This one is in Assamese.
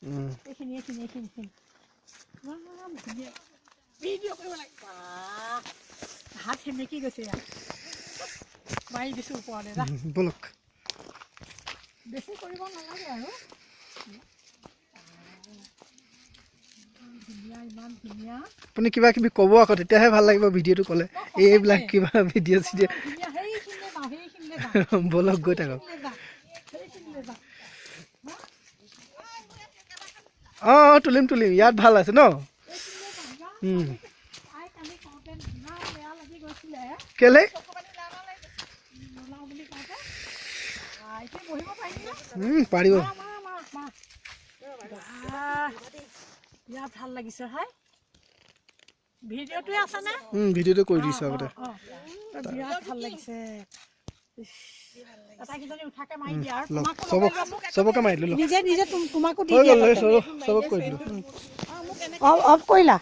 এইখিনি ভিডিঅ' কৰিব লাগে হাত সেমেকি গৈছে মাৰি দিছোঁ ওপৰলৈ বলক বেছি কৰিব নালাগে আৰু ধুনীয়া ইমান ধুনীয়া আপুনি কিবা কিবি ক'ব আকৌ তেতিয়াহে ভাল লাগিব ভিডিঅ'টো ক'লে এইবিলাক কিবা ভিডিঅ' চিডিঅ' বলক গৈ থাকক অঁ তুলিম ইয়াত ভাল আছে ন কেলে পাৰিব বিৰাট ভাল লাগিছে হয় ভিডিঅ'টোৱে আছে নে ভিডিঅ'টো কৰি দিছোঁ আগতে বিৰাট ভাল লাগিছে চবকে মাৰি দিলোঁ নিজে নিজে তোমাকো দি চবক কৰি দিলোঁ অফ কৰিলা